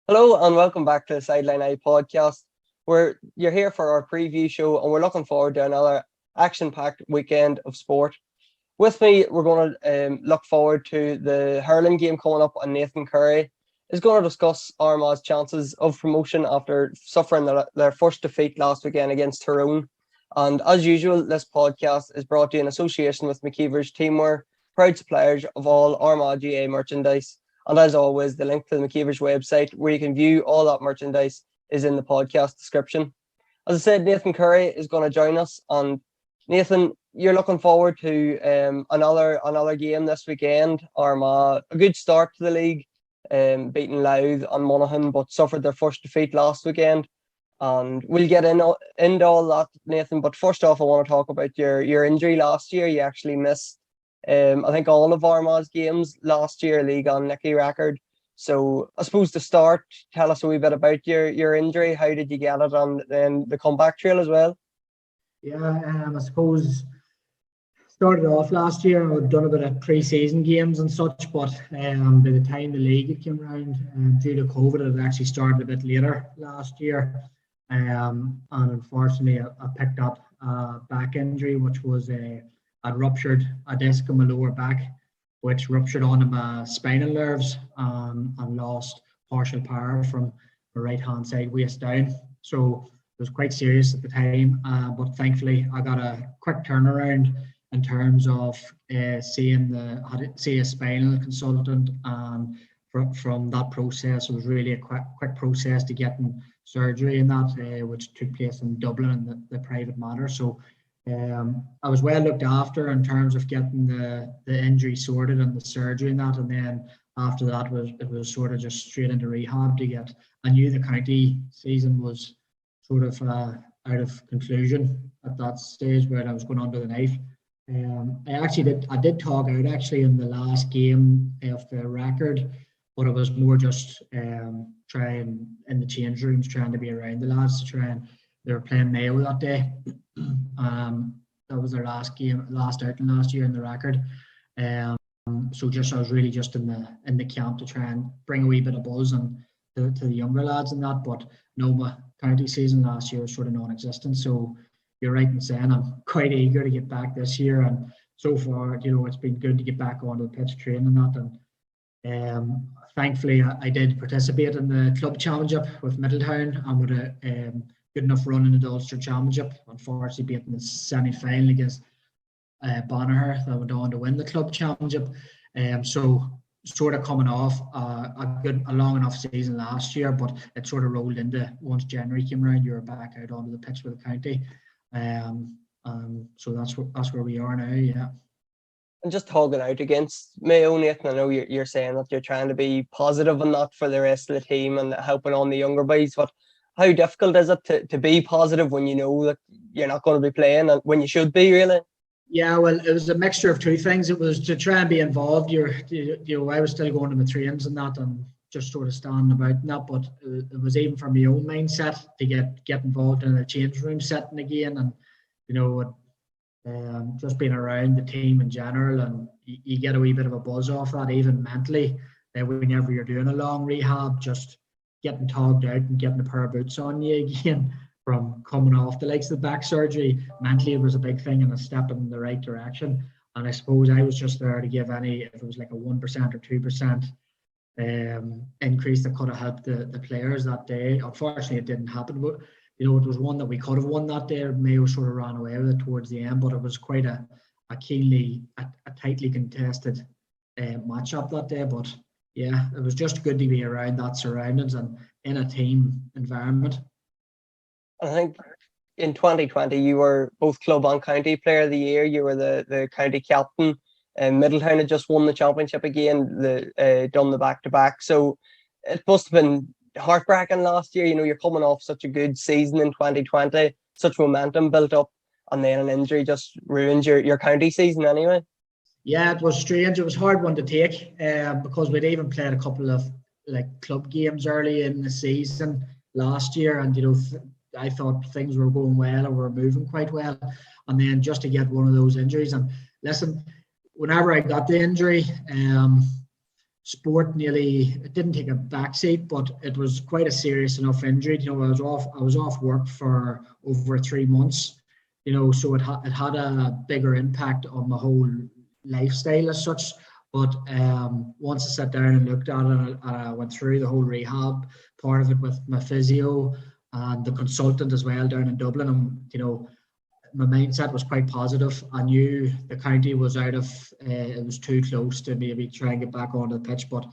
Hello and welcome back to the Sideline Eye podcast, where you're here for our preview show and we're looking forward to another action-packed weekend of sport. With me, we're going to look forward to the hurling game coming up, and Nathan Curry is going to discuss Armagh's chances of promotion after suffering their first defeat last weekend against Tyrone. And as usual, this podcast is brought to you in association with McKeever's Teamwear, proud suppliers of all Armagh GA merchandise. And as always, the link to the McKeever's website where you can view all that merchandise is in the podcast description. As I said, Nathan Curry is going to join us. And Nathan, you're looking forward to another game this weekend. Armagh, a good start to the league, beating Louth and Monaghan, but suffered their first defeat last weekend. And we'll get into all that, Nathan. But first off, I want to talk about your injury last year. You actually missed I think all of Armagh's games last year, league on Nicky record. So I suppose to start, tell us a wee bit about your injury. How did you get it, and then the comeback trail as well? Yeah, I suppose started off last year. I'd done a bit of pre-season games and such, but by the time the league came around, due to COVID, it actually started a bit later last year. And unfortunately, I picked up a back injury, which was I'd ruptured a disc in my lower back, which ruptured onto my spinal nerves, and lost partial power from the right hand side waist down. So it was quite serious at the time, but thankfully I got a quick turnaround in terms of seeing a spinal consultant, and from that process, it was really a quick process to getting surgery in that, which took place in Dublin in the private matter. So I was well looked after in terms of getting the injury sorted and the surgery and that, and then after that it was sort of just straight into rehab to get. I knew the county season was sort of out of conclusion at that stage where I was going under the knife. I did talk out actually in the last game of the record, but it was more just trying in the change rooms, trying to be around the lads to try, and they were playing Mayo that day. That was their last outing last year in the record. So I was really just in the camp to try and bring a wee bit of buzz and to the younger lads and that. But no, my county season last year was sort of non-existent. So you're right in saying I'm quite eager to get back this year. And so far, it's been good to get back onto the pitch training and that. And thankfully, I did participate in the club championship with Middletown, and with a good enough run in the Ulster Championship. Unfortunately, beating the semi-final against Banagher, that went on to win the club championship. So sort of coming off a long enough season last year, but it sort of rolled into once January came around, you were back out onto the pitch with the county. So that's where we are now. Yeah. And just hogging out against Mayo, Nathan, I know you're saying that you're trying to be positive and that for the rest of the team and helping on the younger boys, but how difficult is it to be positive when you know that you're not going to be playing and when you should be, really? Yeah, well, it was a mixture of two things. It was to try and be involved. I was still going to my trains and that, and just sort of standing about and that. But it was even for my own mindset to get involved in a change room setting again, and just being around the team in general, and you get a wee bit of a buzz off that, even mentally. Whenever you're doing a long rehab, just getting togged out and getting a pair of boots on you again from coming off the likes of the back surgery, mentally it was a big thing and a step in the right direction. And I suppose I was just there to give if it was like a 1% or 2% increase that could have helped the players that day. Unfortunately, it didn't happen, but it was one that we could have won that day. Mayo sort of ran away with it towards the end, but it was quite a tightly contested matchup that day. But yeah, it was just good to be around that surroundings and in a team environment. I think in 2020 you were both club and county player of the year. You were the county captain, and Middletown had just won the championship again, done the back-to-back. So it must have been heartbreaking last year. You're coming off such a good season in 2020, such momentum built up, and then an injury just ruins your county season anyway. Yeah, it was strange. It was a hard one to take because we'd even played a couple of club games early in the season last year, and I thought things were going well and were moving quite well, and then just to get one of those injuries. And listen, whenever I got the injury, sport it didn't take a backseat, but it was quite a serious enough injury. You know, I was off work for over 3 months. You know, so it had a bigger impact on my whole lifestyle as such. But once I sat down and looked at it, and I went through the whole rehab part of it with my physio and the consultant as well down in Dublin, and you know, my mindset was quite positive. I knew the county was out of, it was too close to maybe try and get back onto the pitch, but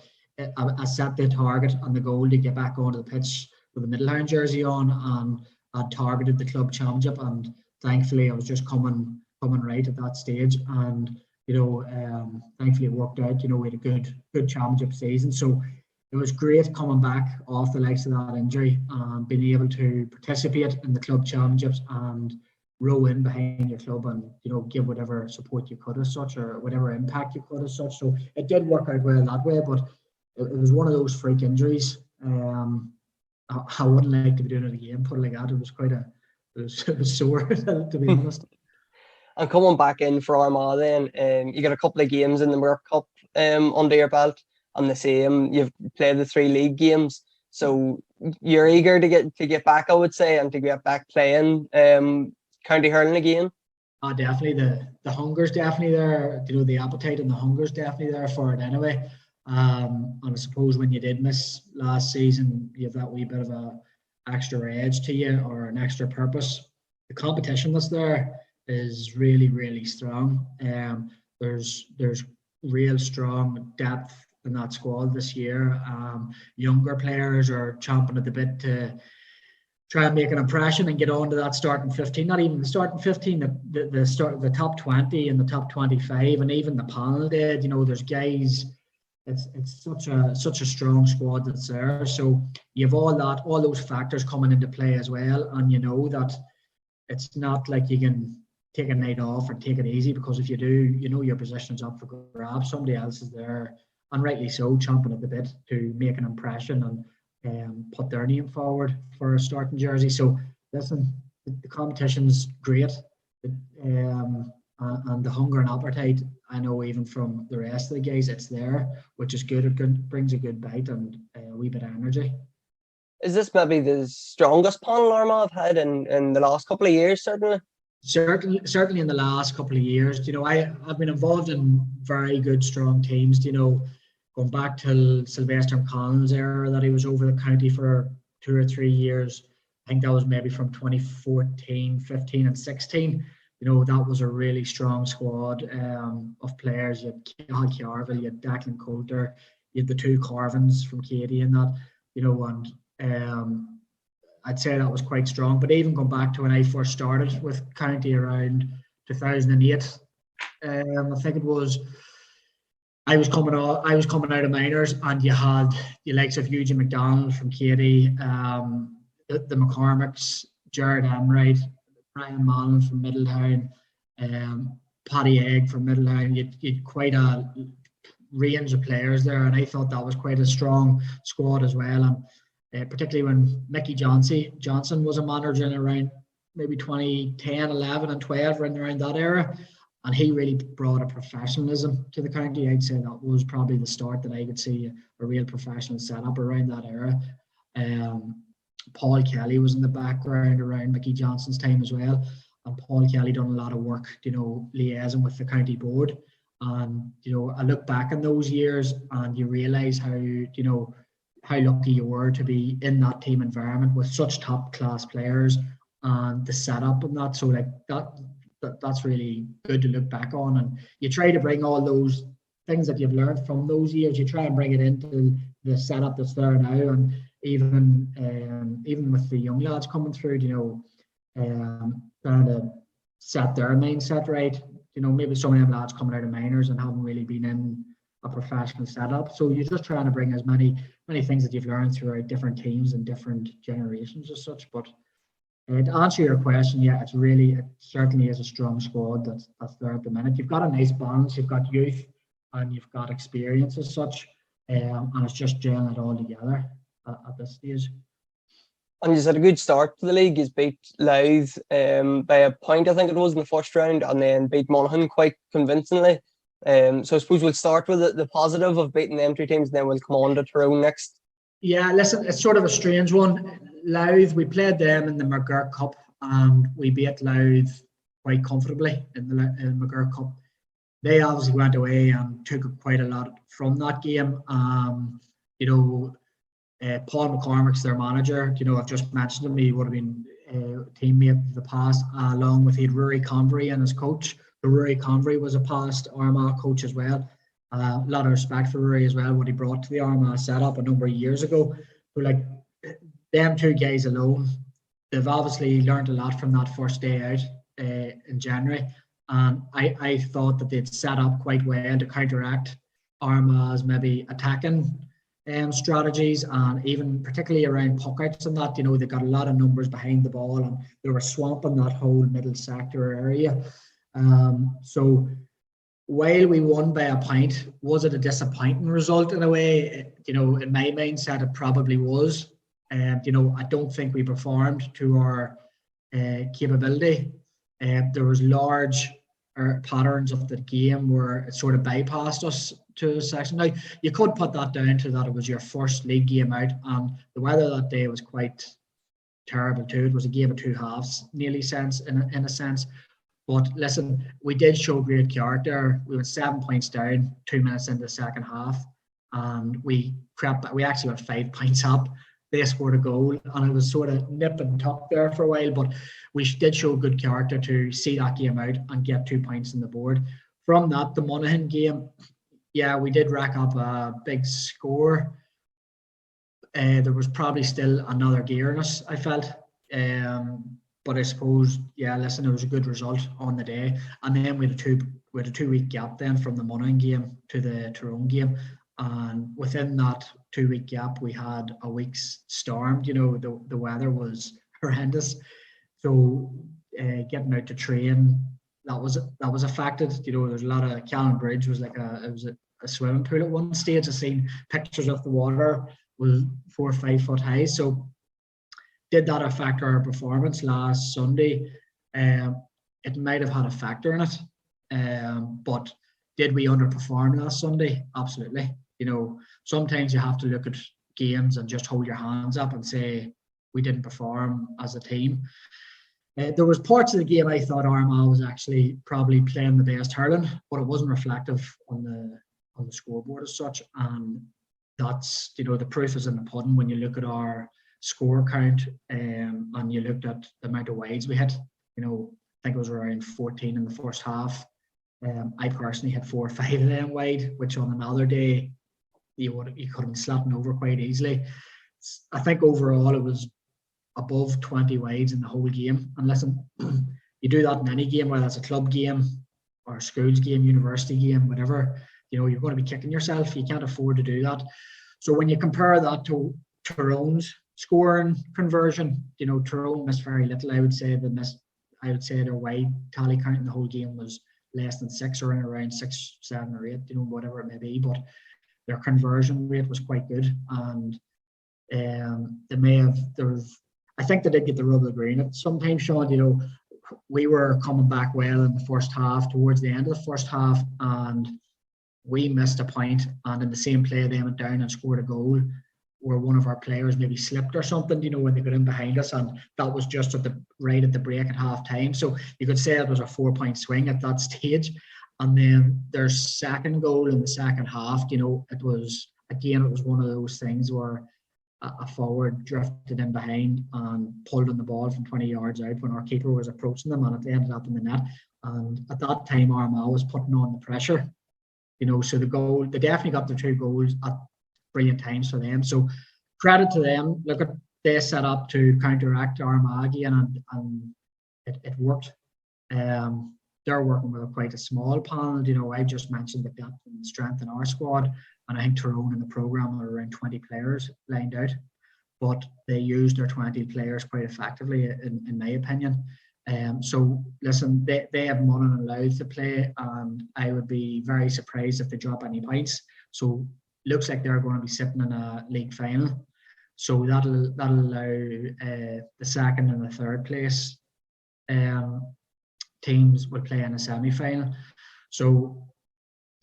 I set the target and the goal to get back onto the pitch with the Middletown jersey on, and I targeted the club championship, and thankfully I was just coming right at that stage, and you know, thankfully it worked out. You know, we had a good championship season, so it was great coming back off the likes of that injury and being able to participate in the club championships and row in behind your club and, you know, give whatever support you could as such, or whatever impact you could as such. So it did work out well that way, but it was one of those freak injuries. I wouldn't like to be doing it again, put it like that. It was it was sore, to be honest. And coming back in for Armagh then, you got a couple of games in the World Cup under your belt, and the same, you've played the 3 league games. So you're eager to get back, I would say, and to get back playing county hurling again. Definitely the hunger's definitely there. You know, the appetite and the hunger's definitely there for it anyway. And I suppose when you did miss last season, you have that wee bit of a extra edge to you, or an extra purpose. The competition that's there is really, really strong. There's real strong depth in that squad this year. Younger players are chomping at the bit to try and make an impression and get on to that starting 15. Not even the starting 15, the top 20 and the top 25, and even the panel did. You know, there's guys. It's such a strong squad that's there. So you have all those factors coming into play as well, and you know that it's not like you can take a night off or take it easy, because if you do, you know your position's up for grabs. Somebody else is there, and rightly so, chomping at the bit to make an impression and put their name forward for a starting jersey. So listen, the competition's great, and the hunger and appetite, I know even from the rest of the guys, it's there, which is good. It brings a good bite and a wee bit of energy. Is this maybe the strongest panel Armagh have had in the last couple of years, certainly? Certainly in the last couple of years. You know, I've been involved in very good, strong teams, you know, going back to Sylvester McConnell's era that he was over the county for 2 or 3 years. I think that was maybe from 2014, 15 and 16. You know, that was a really strong squad of players. You had Cathal Carville, you had Declan Coulter, you had the 2 Carvins from Katie and that, you know, and I'd say that was quite strong. But even going back to when I first started with county around 2008, I think it was, I was coming out of minors, and you had the likes of Eugene McDonald from Katie, the McCormicks, Jared Enright, Brian Mallon from Middletown, Paddy Egg from Middletown. You'd quite a range of players there, and I thought that was quite a strong squad as well. And particularly when Mickey Johnson was a manager in around maybe 2010, 11 and 12, around that era, and he really brought a professionalism to the county. I'd say that was probably the start that I could see a real professional setup around that era. Paul Kelly was in the background around Mickey Johnson's time as well, and Paul Kelly done a lot of work, you know, liaising with the county board. And you know, I look back in those years and you realise how lucky you were to be in that team environment with such top class players and the setup and that. So like that's really good to look back on, and you try to bring all those things that you've learned from those years, you try and bring it into the setup that's there now. And even with the young lads coming through, you know, trying to set their mindset right. You know, maybe some of them lads coming out of minors and haven't really been in a professional setup. So you're just trying to bring as many things that you've learned throughout different teams and different generations as such. But to answer your question, yeah, it certainly is a strong squad that's there at the minute. You've got a nice balance. You've got youth and you've got experience as such, and it's just gelling it all together at this stage. And you had a good start to the league. You beat Louth by a point, I think it was, in the first round, and then beat Monaghan quite convincingly. So I suppose we'll start with the positive of beating them two teams, and then we'll come on to Tyrone next. Yeah, listen, it's sort of a strange one. Louth, we played them in the McGurk Cup, and we beat Louth quite comfortably in the McGurk Cup. They obviously went away and took quite a lot from that game. Paul McCormick's their manager. I've just mentioned him. He would have been a teammate of the past, along with Rory Convery and his coach. Rory Convery was a past Armagh coach as well. A lot of respect for Rory as well, what he brought to the Armagh setup a number of years ago. So, like, them two guys alone, they've obviously learned a lot from that first day out in January. And I thought that they'd set up quite well to counteract Armagh's maybe attacking strategies, and even particularly around puckouts and that. They got a lot of numbers behind the ball, and they were swamping that whole middle sector area. So while we won by a point, was it a disappointing result in a way? In my mindset, it probably was. I don't think we performed to our capability. There was large patterns of the game where it sort of bypassed us to a section. Now, you could put that down to that it was your first league game out, and the weather that day was quite terrible too. It was a game of two halves, nearly in a sense. But listen, we did show great character. We went 7 points down 2 minutes into the second half, and we actually went 5 points up. They scored a goal, and it was sort of nip and tuck there for a while, but we did show good character to see that game out and get 2 points on the board. From that, the Monaghan game, yeah, we did rack up a big score. There was probably still another gear in us, I felt. But I suppose, yeah, listen, it was a good result on the day. And then we had a 2 week gap then from the Monaghan game to the Tyrone game. And within that 2 week gap, we had a week's storm. The weather was horrendous. So getting out to train, that was affected. There's a lot of Callan Bridge was like a swimming pool at one stage. I've seen pictures of the water was 4 or 5 foot high. So did that affect our performance last Sunday? It might have had a factor in it. But did we underperform last Sunday? Absolutely. Sometimes you have to look at games and just hold your hands up and say we didn't perform as a team. There was parts of the game I thought Armagh was actually probably playing the best hurling, but it wasn't reflective on the scoreboard as such. And that's, the proof is in the pudding when you look at our score count and you looked at the amount of wides we hit. I think it was around 14 in the first half. I personally had 4 or 5 of them wide, which on another day you could have been slapping over quite easily. I think overall it was above 20 wides in the whole game. And listen, you do that in any game, whether it's a club game or a schools game, university game, whatever, you're going to be kicking yourself. You can't afford to do that. So when you compare that to Tyrone's scoring conversion, Tyrone missed very little. I would say their wide tally count in the whole game was less than 6, or in around 6, 7 or 8, whatever it may be. But their conversion rate was quite good, and I think they did get the rub of the green. Sometimes, Sean, we were coming back well in the first half, towards the end of the first half, and we missed a point, and in the same play they went down and scored a goal where one of our players maybe slipped or something, when they got in behind us, and that was just at the break at half time. So you could say it was a 4-point swing at that stage. And then their second goal in the second half, it was one of those things where a forward drifted in behind and pulled on the ball from 20 yards out when our keeper was approaching them, and it ended up in the net. And at that time, Armagh was putting on the pressure, so the goal, they definitely got the 2 goals at brilliant times for them. So credit to them. Look, they set up to counteract Armagh again, and it worked. They're working with quite a small panel. I've just mentioned the depth and strength in our squad, and I think Tyrone in the programme are around 20 players lined out, but they used their 20 players quite effectively, in my opinion. So listen, they have Monaghan and Louth to play, and I would be very surprised if they drop any points. So looks like they're going to be sitting in a league final. So that'll allow the second and the third place teams will play in a semi-final. So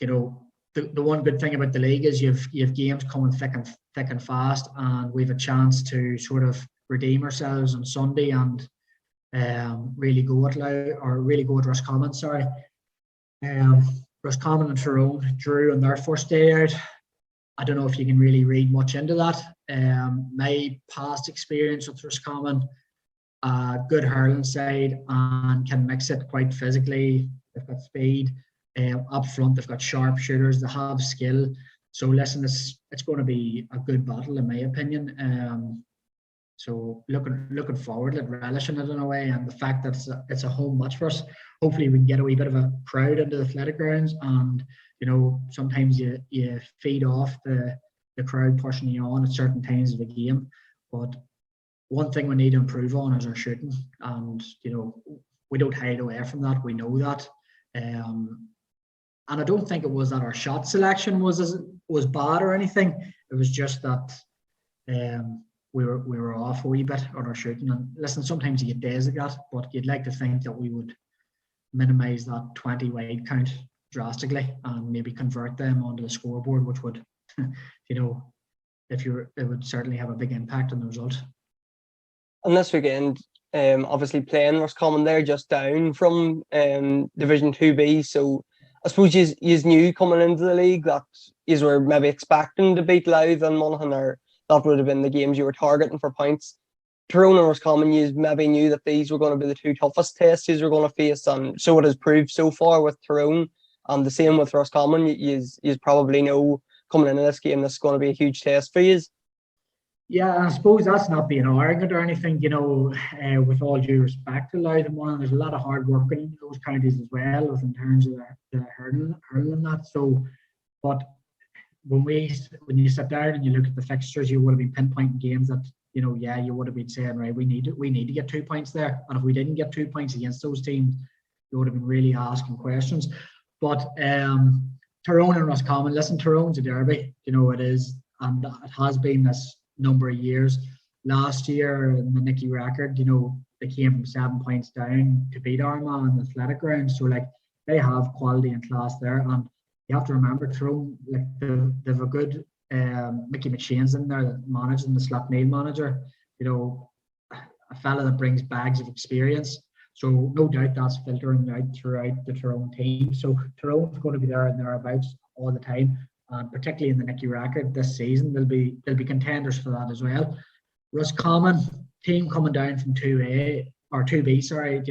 the one good thing about the league is you've games coming thick and fast, and we've a chance to sort of redeem ourselves on Sunday and really go at Roscommon. Sorry, Roscommon and Tyrone drew on their first day out. I don't know if you can really read much into that. My past experience with Roscommon, good hurling side and can mix it quite physically. They've got speed. Up front, they've got sharp shooters. They have skill. So listen, it's going to be a good battle in my opinion. So looking forward, relishing it in a way, and the fact that it's a home match for us. Hopefully, we can get a wee bit of a crowd into the athletic grounds, and sometimes you feed off the crowd pushing you on at certain times of the game. But one thing we need to improve on is our shooting, and we don't hide away from that. We know that. And I don't think it was that our shot selection was bad or anything. It was just that we were off a wee bit on our shooting. And listen, sometimes you get days like that, but you'd like to think that we would minimise that 20 wide count drastically and maybe convert them onto the scoreboard, which would, it would certainly have a big impact on the result. And this weekend, obviously playing Roscommon, they're just down from Division 2B, so I suppose you knew coming into the league that you were maybe expecting to beat Louth and Monaghan, or that would have been the games you were targeting for points. Tyrone and Roscommon, you maybe knew that these were going to be the two toughest tests you were going to face, and so it has proved so far with Tyrone, and the same with Roscommon. You probably know coming into this game, this is going to be a huge test for you. Yeah, I suppose that's not being arrogant or anything, with all due respect to Louth and Monaghan, there's a lot of hard work in those counties as well, in terms of the hurling and that. So, but when you sit down and you look at the fixtures, you would have been pinpointing games that, you would have been saying, right, we need to get 2 points there. And if we didn't get 2 points against those teams, you would have been really asking questions. But Tyrone and Roscommon, listen, Tyrone's a derby, it is, and it has been this number of years. Last year in the Nicky record, they came from 7 points down to beat Armagh on the athletic ground. So they have quality and class there, and you have to remember Tyrone, they've a good Mickey McShane's in there that managing the Slaughtneil manager, a fella that brings bags of experience. So no doubt that's filtering out throughout the Tyrone team. So Tyrone's going to be there and thereabouts all the time. And particularly in the Nicky record this season, they'll be contenders for that as well. Roscommon, team coming down from 2A or 2B, sorry,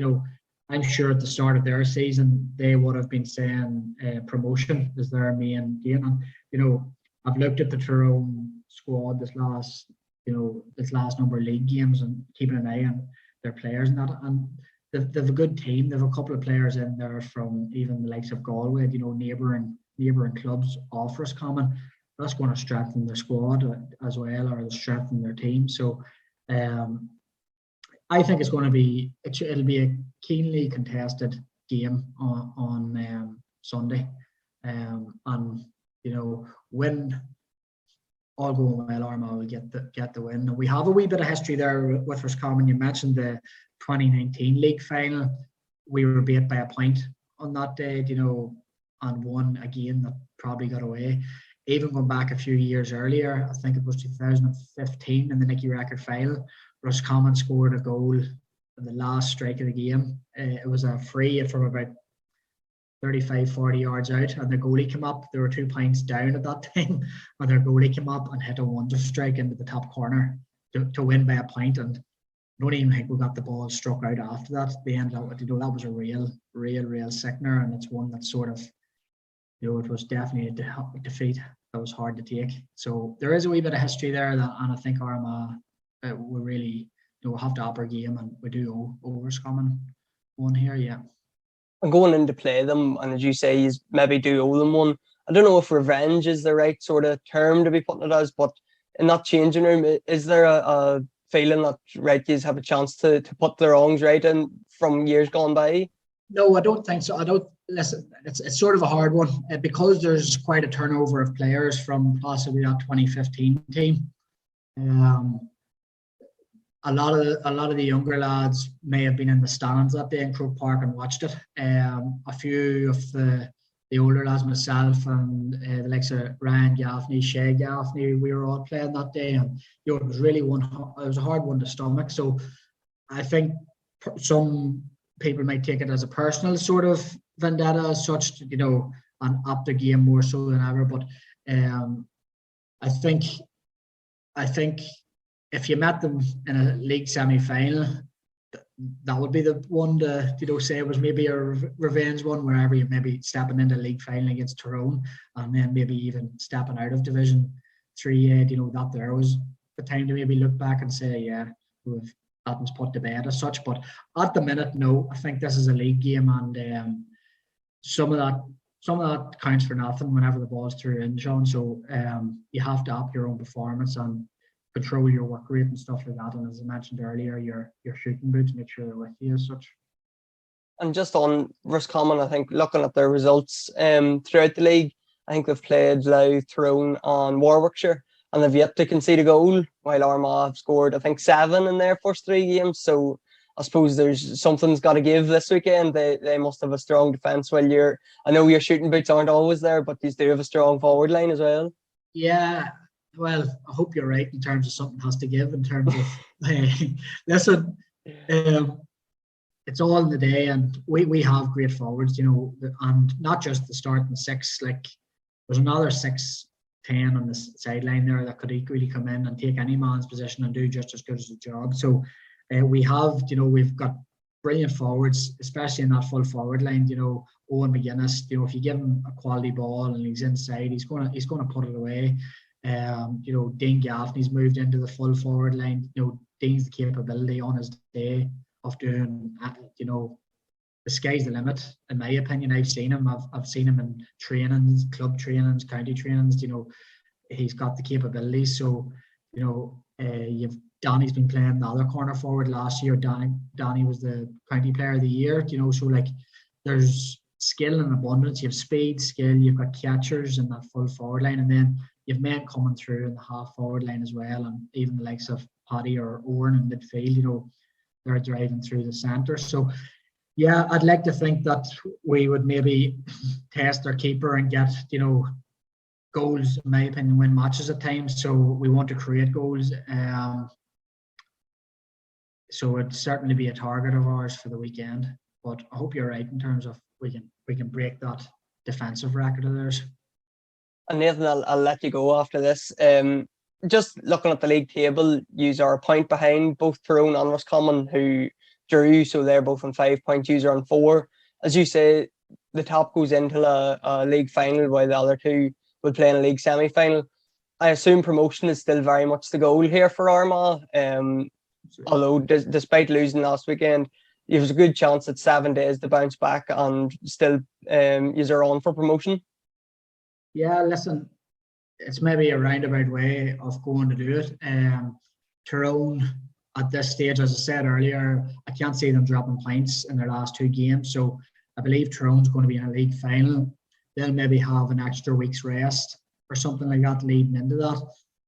I'm sure at the start of their season they would have been saying promotion is their main game. And I've looked at the Tyrone squad this last number of league games and keeping an eye on their players and that. And they've a good team. They've a couple of players in there from even the likes of Galway, neighbouring clubs off Roscommon. That's going to strengthen their squad as well, or strengthen their team. So I think it's going to be it'll be a keenly contested game on Sunday, and when all going well, Armagh will get the win. And we have a wee bit of history there with Roscommon. You mentioned the 2019 league final. We were beat by a point on that day, and one again that probably got away. Even going back a few years earlier, I think it was 2015 in the Nicky record final, Roscommon scored a goal in the last strike of the game. It was a free from about 35-40 yards out, and the goalie came up. There were 2 points down at that time, and their goalie came up and hit a wonder strike into the top corner to win by a point. And I don't even think we got the ball struck out after that. They ended up with, that was a real sickener, and it's one that sort of, it was definitely a defeat that was hard to take. So there is a wee bit of history there, and I think Armagh we really we'll have to up our game, and we do owe Roscommon one here, yeah. And going in to play them, and as you say, you maybe do owe them one. I don't know if revenge is the right sort of term to be putting it as, but in that changing room, is there a feeling that you have a chance to put the wrongs right in from years gone by? No, I don't think so. I don't. Listen, it's sort of a hard one because there's quite a turnover of players from possibly that 2015 team. A lot of the younger lads may have been in the stands that day in Croke Park and watched it. A few of the the older lads, myself and the likes of Ryan Gaffney, Shay Gaffney, we were all playing that day, and it was really it was a hard one to stomach. So I think some people might take it as a personal sort of vendetta as such, and up the game more so than ever. But I think if you met them in a league semi-final, that would be the one to say it was maybe a revenge one, wherever you maybe stepping into league final against Tyrone, and then maybe even stepping out of Division 3. That there was the time to maybe look back and say, yeah, that was put to bed as such. But at the minute, no, I think this is a league game, and some of that counts for nothing whenever the ball's through in, Sean. So you have to up your own performance and control your work rate and stuff like that. And as I mentioned earlier, your shooting boots, make sure they're with you as such. And just on Roscommon, I think looking at their results throughout the league, I think they've played Louth, Tyrone and Warwickshire, and they've yet to concede a goal, while Armagh have scored, I think, 7 in their first 3 games. So I suppose there's something's got to give this weekend. They must have a strong defence. I know your shooting boots aren't always there, but these do have a strong forward line as well. Yeah, well, I hope you're right in terms of something has to give in terms of listen, it's all in the day, and we have great forwards, and not just the starting 6. Like, there's another 6-10 on the sideline there that could equally come in and take any man's position and do just as good as the job. So we've got brilliant forwards, especially in that full forward line. Owen McGuinness, if you give him a quality ball and he's inside, he's gonna put it away. Dean Gaffney's moved into the full forward line. Dean's the capability on his day of doing, the sky's the limit, in my opinion. I've seen him. I've seen him in trainings, club trainings, county trainings. He's got the capabilities. So, Danny's been playing the other corner forward last year. Danny was the county player of the year. So like, there's skill in abundance. You have speed, skill. You've got catchers in that full forward line, and then you've men coming through in the half forward line as well, and even the likes of Paddy or Owen in midfield. They're driving through the centre. So yeah, I'd like to think that we would maybe test our keeper and get goals, in my opinion, win matches at times. So we want to create goals. So it'd certainly be a target of ours for the weekend. But I hope you're right in terms of we can break that defensive record of theirs. And Nathan, I'll let you go after this. Just looking at the league table, you are a point behind both Tyrone and Roscommon, who drew, so they're both on 5 points, you are on 4. As you say, the top goes into a league final, while the other two will play in a league semi-final. I assume promotion is still very much the goal here for Armagh. Although despite losing last weekend, there's a good chance at 7 days to bounce back and still you're on for promotion. Yeah, listen, it's maybe a roundabout way of going to do it. Tyrone, at this stage, as I said earlier, I can't see them dropping points in their last 2 games. So I believe Tyrone's going to be in a league final. They'll maybe have an extra week's rest or something like that leading into that.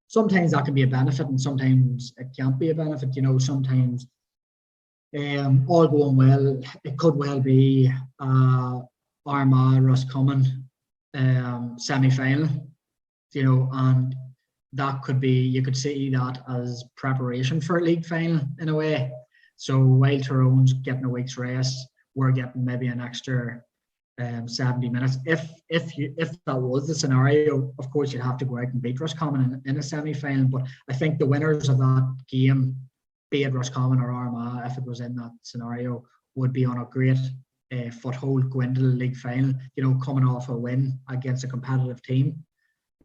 Sometimes that can be a benefit, and sometimes it can't be a benefit. Sometimes all going well, it could well be Armagh Roscommon semi-final, and that could be, you could see that as preparation for a league final in a way. So while Tyrone's getting a week's rest, we're getting maybe an extra 70 minutes. If that was the scenario, of course you'd have to go out and beat Roscommon in a semi-final. But I think the winners of that game, be it Roscommon or Armagh, if it was in that scenario, would be on a great foothold going into the league final. Coming off a win against a competitive team.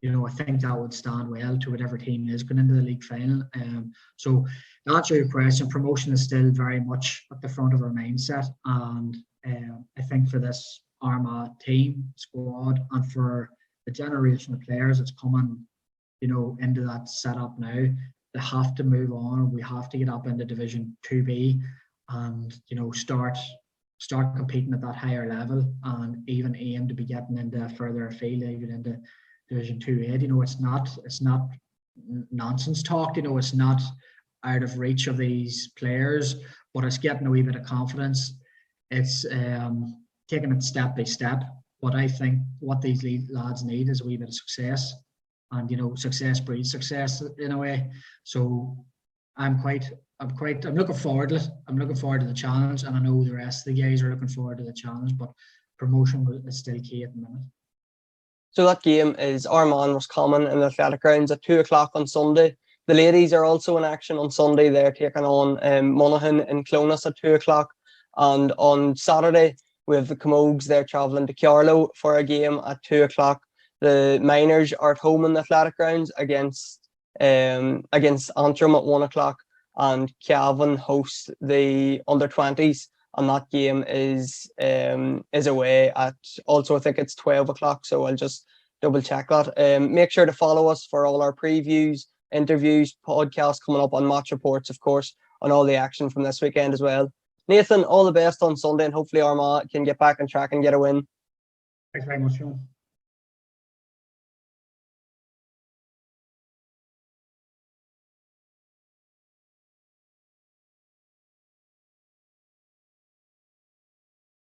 I think that would stand well to whatever team is going into the league final. So to answer your question, promotion is still very much at the front of our mindset, and I think for this Armagh team squad and for the generation of players that's coming, into that setup now, they have to move on. We have to get up into Division 2B and start competing at that higher level, and even aim to be getting into further afield, even into Division 2A. It's not nonsense talk. It's not out of reach of these players, but it's getting a wee bit of confidence. It's taking it step by step. But I think what these lads need is a wee bit of success, and success breeds success in a way. So I'm looking forward to it. I'm looking forward to the challenge, and I know the rest of the guys are looking forward to the challenge. But promotion is still key at the minute. So that game is Armagh Roscommon in the Athletic Grounds at 2 o'clock on Sunday. The ladies are also in action on Sunday. They're taking on Monaghan in Clonus at 2 o'clock. And on Saturday, we have the Camogues. They're travelling to Carlow for a game at 2 o'clock. The Miners are at home in the Athletic Grounds against Antrim at 1 o'clock. And Cavan hosts the under-20s. And that game is away at also, I think it's 12 o'clock. So I'll just double check that. Make sure to follow us for all our previews, interviews, podcasts coming up on Match Reports, of course, on all the action from this weekend as well. Nathan, all the best on Sunday, and hopefully Armagh can get back on track and get a win. Thanks very much, Sean.